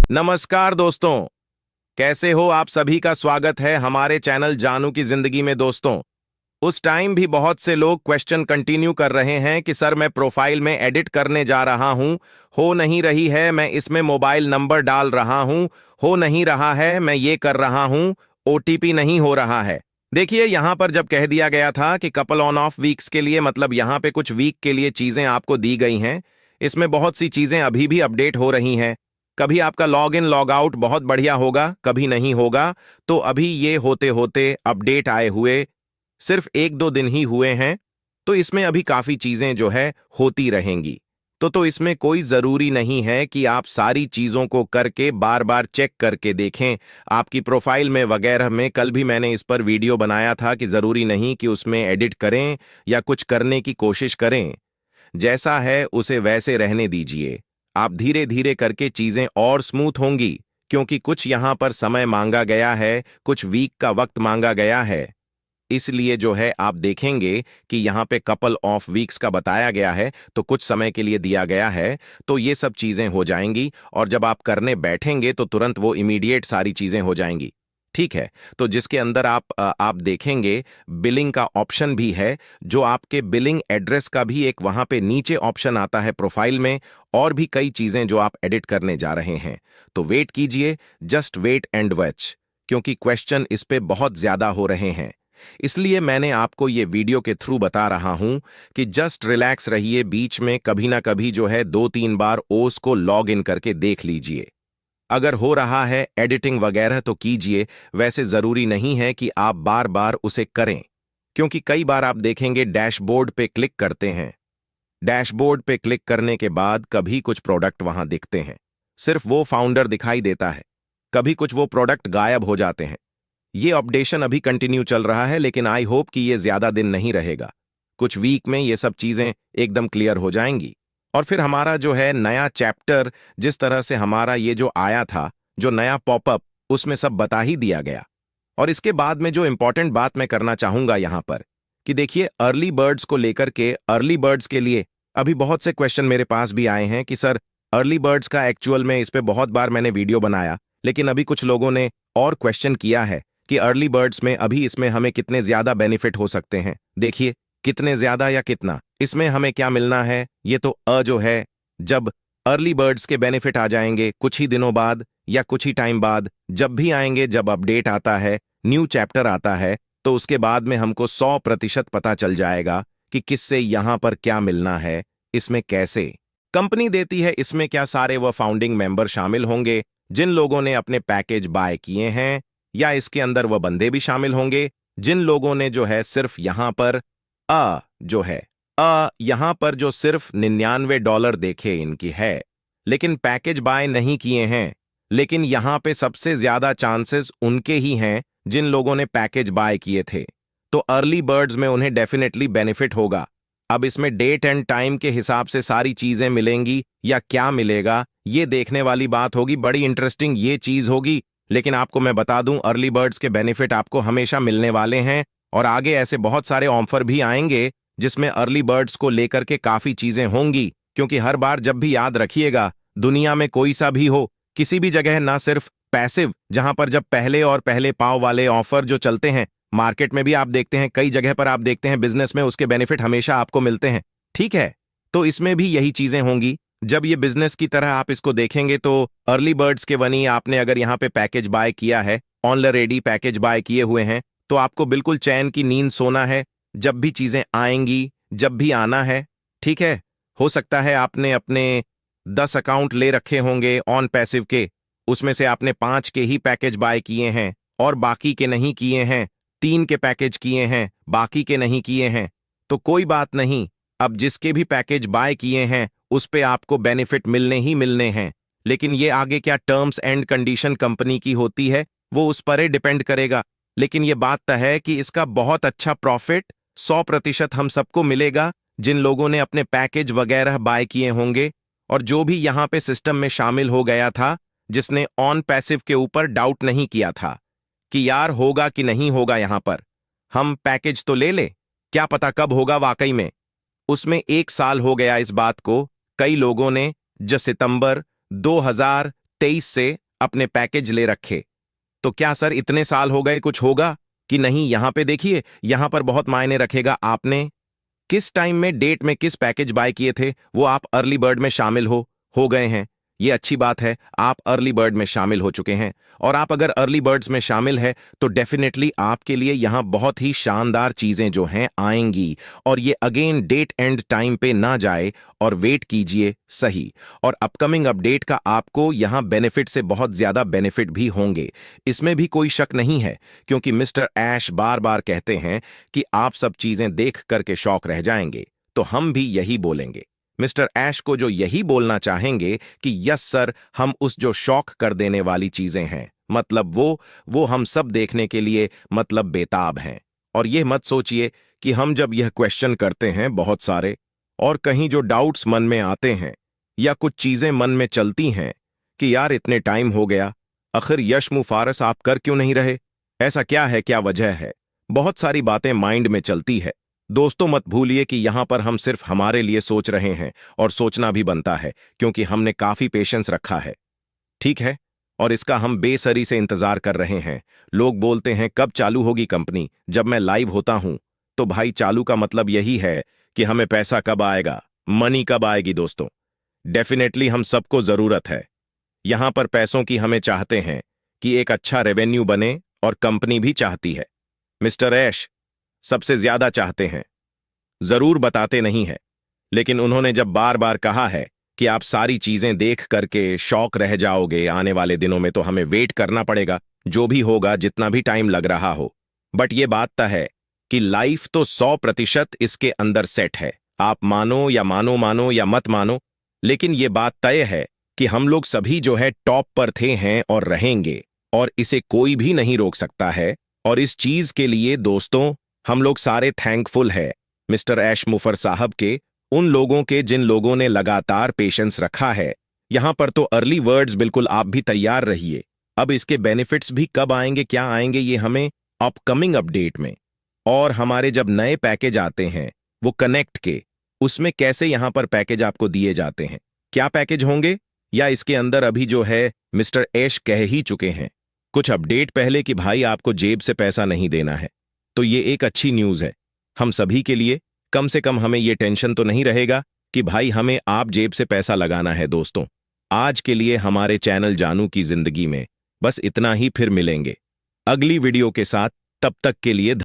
नमस्कार दोस्तों। कैसे हो आप सभी का स्वागत है हमारे चैनल जानू की जिंदगी में। दोस्तों, उस टाइम भी बहुत से लोग क्वेश्चन कंटिन्यू कर रहे हैं कि सर मैं प्रोफाइल में एडिट करने जा रहा हूं, हो नहीं रही है, मैं इसमें मोबाइल नंबर डाल रहा हूं, हो नहीं रहा है, मैं ये कर रहा हूं, ओटीपी नहीं हो रहा है। देखिए, यहां पर जब कह दिया गया था कि कपल ऑन ऑफ वीक्स के लिए, मतलब यहां पे कुछ वीक के लिए चीजें आपको दी गई हैं। इसमें बहुत सी चीजें अभी भी अपडेट हो रही हैं। कभी आपका लॉग इन लॉग आउट बहुत बढ़िया होगा, कभी नहीं होगा। तो अभी ये होते होते अपडेट आए हुए सिर्फ 1-2 दिन ही हुए हैं, तो इसमें अभी काफी चीजें जो है होती रहेंगी। तो इसमें कोई जरूरी नहीं है कि आप सारी चीजों को करके बार बार चेक करके देखें आपकी प्रोफाइल में वगैरह में। कल भी मैंने इस पर वीडियो बनाया था कि जरूरी नहीं कि उसमें एडिट करें या कुछ करने की कोशिश करें। जैसा है उसे वैसे रहने दीजिए। आप धीरे धीरे करके चीजें और स्मूथ होंगी, क्योंकि कुछ यहां पर समय मांगा गया है, कुछ वीक का वक्त मांगा गया है। इसलिए जो है आप देखेंगे कि यहाँ पे कपल ऑफ वीक्स का बताया गया है, तो कुछ समय के लिए दिया गया है। तो ये सब चीजें हो जाएंगी और जब आप करने बैठेंगे तो तुरंत वो इमीडिएट सारी चीजें हो जाएंगी। ठीक है। तो जिसके अंदर आप देखेंगे बिलिंग का ऑप्शन भी है, जो आपके बिलिंग एड्रेस का भी एक वहां पे नीचे ऑप्शन आता है प्रोफाइल में। और भी कई चीजें जो आप एडिट करने जा रहे हैं। तो वेट कीजिए, जस्ट वेट एंड वॉच, क्योंकि क्वेश्चन इस पे बहुत ज्यादा हो रहे हैं। इसलिए मैंने आपको ये वीडियो के थ्रू बता रहा हूं कि जस्ट रिलैक्स रहिए। बीच में कभी ना कभी जो है 2-3 बार ओस को लॉग इन करके देख लीजिए। अगर हो रहा है एडिटिंग वगैरह तो कीजिए, वैसे जरूरी नहीं है कि आप बार बार उसे करें, क्योंकि कई बार आप देखेंगे डैशबोर्ड पे क्लिक करते हैं। डैशबोर्ड पे क्लिक करने के बाद कभी कुछ प्रोडक्ट वहां दिखते हैं, सिर्फ वो फाउंडर दिखाई देता है। कभी कुछ वो प्रोडक्ट गायब हो जाते हैं। ये अपडेशन अभी कंटिन्यू चल रहा है, लेकिन आई होप कि ये ज्यादा दिन नहीं रहेगा। कुछ वीक में ये सब चीजें एकदम क्लियर हो जाएंगी। और फिर हमारा जो है नया चैप्टर, जिस तरह से हमारा ये जो आया था, जो नया पॉपअप, उसमें सब बता ही दिया गया। और इसके बाद में जो इंपॉर्टेंट बात मैं करना चाहूंगा यहां पर, कि देखिए अर्ली बर्ड्स को लेकर के, अर्ली बर्ड्स के लिए अभी बहुत से क्वेश्चन मेरे पास भी आए हैं कि सर अर्ली बर्ड्स का एक्चुअल में, इस पे बहुत बार मैंने वीडियो बनाया, लेकिन अभी कुछ लोगों ने और क्वेश्चन किया है कि अर्ली बर्ड्स में अभी इसमें हमें कितने ज्यादा बेनिफिट हो सकते हैं। देखिए, कितने ज्यादा या कितना, इसमें हमें क्या मिलना है, ये तो जो है, जब अर्ली बर्ड्स के बेनिफिट आ जाएंगे कुछ ही दिनों बाद या कुछ ही टाइम बाद, जब भी आएंगे, जब अपडेट आता है, न्यू चैप्टर आता है, तो उसके बाद में हमको 100% पता चल जाएगा कि किससे यहां पर क्या मिलना है, इसमें कैसे कंपनी देती है, इसमें क्या सारे वह फाउंडिंग मेंबर शामिल होंगे जिन लोगों ने अपने पैकेज बाय किए हैं, या इसके अंदर वह बंदे भी शामिल होंगे जिन लोगों ने जो है सिर्फ यहां पर जो है यहां पर जो सिर्फ $99 देखे इनकी है, लेकिन पैकेज बाय नहीं किए हैं। लेकिन यहां पे सबसे ज्यादा चांसेस उनके ही हैं जिन लोगों ने पैकेज बाय किए थे। तो अर्ली बर्ड्स में उन्हें डेफिनेटली बेनिफिट होगा। अब इसमें डेट एंड टाइम के हिसाब से सारी चीजें मिलेंगी या क्या मिलेगा, ये देखने वाली बात होगी। बड़ी इंटरेस्टिंग ये चीज होगी। लेकिन आपको मैं बता दूं, अर्ली बर्ड्स के बेनिफिट आपको हमेशा मिलने वाले हैं, और आगे ऐसे बहुत सारे ऑफर भी आएंगे जिसमें अर्ली बर्ड्स को लेकर के काफी चीजें होंगी। क्योंकि हर बार जब भी याद रखिएगा, दुनिया में कोई सा भी हो, किसी भी जगह ना सिर्फ पैसिव, जहां पर जब पहले और पहले पाव वाले ऑफर जो चलते हैं, मार्केट में भी आप देखते हैं, कई जगह पर आप देखते हैं बिजनेस में उसके बेनिफिट हमेशा आपको मिलते हैं। ठीक है, तो इसमें भी यही चीजें होंगी। जब ये बिजनेस की तरह आप इसको देखेंगे, तो अर्ली बर्ड्स के वनी आपने अगर यहाँ पे पैकेज बाय किया है, ऑलरेडी पैकेज बाय किए हुए हैं, तो आपको बिल्कुल चैन की नींद सोना है। जब भी चीजें आएंगी, जब भी आना है, ठीक है। हो सकता है आपने अपने 10 अकाउंट ले रखे होंगे ऑन पैसिव के, उसमें से आपने 5 के ही पैकेज बाय किए हैं और बाकी के नहीं किए हैं, 3 के पैकेज किए हैं, बाकी के नहीं किए हैं। तो कोई बात नहीं, अब जिसके भी पैकेज बाय किए हैं उस पे आपको बेनिफिट मिलने ही मिलने हैं। लेकिन ये आगे क्या टर्म्स एंड कंडीशन कंपनी की होती है, वो उस पर ही डिपेंड करेगा। लेकिन ये बात तय है कि इसका बहुत अच्छा प्रॉफिट 100% हम सबको मिलेगा जिन लोगों ने अपने पैकेज वगैरह बाय किए होंगे। और जो भी यहां पे सिस्टम में शामिल हो गया था, जिसने ऑन पैसिव के ऊपर डाउट नहीं किया था कि यार होगा कि नहीं होगा, यहां पर हम पैकेज तो ले ले, क्या पता कब होगा वाकई में। उसमें 1 साल हो गया इस बात को। कई लोगों ने जो सितंबर 23 से अपने पैकेज ले रखे। तो क्या सर इतने साल हो गए कुछ होगा कि नहीं? यहां पे देखिए, यहां पर बहुत मायने रखेगा आपने किस टाइम में, डेट में किस पैकेज बाय किए थे। वो आप अर्ली बर्ड में शामिल हो गए हैं। ये अच्छी बात है, आप अर्ली बर्ड में शामिल हो चुके हैं। और आप अगर अर्ली बर्ड्स में शामिल है तो डेफिनेटली आपके लिए यहां बहुत ही शानदार चीजें जो हैं आएंगी। और ये अगेन डेट एंड टाइम पे ना जाए और वेट कीजिए सही। और अपकमिंग अपडेट का आपको यहां बेनिफिट से बहुत ज्यादा बेनिफिट भी होंगे, इसमें भी कोई शक नहीं है। क्योंकि मिस्टर ऐश बार बार कहते हैं कि आप सब चीजें देख करके शौक रह जाएंगे, तो हम भी यही बोलेंगे। मिस्टर ऐश को जो यही बोलना चाहेंगे कि यस सर, हम उस जो शौक कर देने वाली चीजें हैं, मतलब वो हम सब देखने के लिए मतलब बेताब हैं। और यह मत सोचिए कि हम जब यह क्वेश्चन करते हैं बहुत सारे, और कहीं जो डाउट्स मन में आते हैं या कुछ चीजें मन में चलती हैं कि यार इतने टाइम हो गया, आखिर यश मुफारस आप कर क्यों नहीं रहे, ऐसा क्या है, क्या वजह है। बहुत सारी बातें माइंड में चलती है। दोस्तों मत भूलिए कि यहां पर हम सिर्फ हमारे लिए सोच रहे हैं, और सोचना भी बनता है क्योंकि हमने काफी पेशेंस रखा है, ठीक है। और इसका हम बेसरी से इंतजार कर रहे हैं। लोग बोलते हैं कब चालू होगी कंपनी। जब मैं लाइव होता हूं तो भाई चालू का मतलब यही है कि हमें पैसा कब आएगा, मनी कब आएगी। दोस्तों डेफिनेटली हम सबको जरूरत है यहां पर पैसों की। हमें चाहते हैं कि एक अच्छा रेवेन्यू बने, और कंपनी भी चाहती है। मिस्टर ऐश सबसे ज्यादा चाहते हैं, जरूर बताते नहीं है, लेकिन उन्होंने जब बार बार कहा है कि आप सारी चीजें देख करके शौक रह जाओगे आने वाले दिनों में, तो हमें वेट करना पड़ेगा, जो भी होगा, जितना भी टाइम लग रहा हो। बट ये बात तय है कि लाइफ तो 100% इसके अंदर सेट है। आप मानो या मत मानो, लेकिन ये बात तय है कि हम लोग सभी जो है टॉप पर थे, हैं और रहेंगे, और इसे कोई भी नहीं रोक सकता है। और इस चीज के लिए दोस्तों हम लोग सारे थैंकफुल है मिस्टर ऐश मुफर साहब के, उन लोगों के जिन लोगों ने लगातार पेशेंस रखा है। यहां पर तो अर्ली वर्ड्स बिल्कुल आप भी तैयार रहिए। अब इसके बेनिफिट्स भी कब आएंगे, क्या आएंगे, ये हमें अपकमिंग अपडेट में, और हमारे जब नए पैकेज आते हैं वो कनेक्ट के, उसमें कैसे यहां पर पैकेज आपको दिए जाते हैं, क्या पैकेज होंगे, या इसके अंदर अभी जो है मिस्टर ऐश कह ही चुके हैं कुछ अपडेट पहले कि भाई आपको जेब से पैसा नहीं देना है। तो ये एक अच्छी न्यूज है हम सभी के लिए। कम से कम हमें ये टेंशन तो नहीं रहेगा कि भाई हमें आप जेब से पैसा लगाना है। दोस्तों आज के लिए हमारे चैनल जानू की जिंदगी में बस इतना ही, फिर मिलेंगे अगली वीडियो के साथ। तब तक के लिए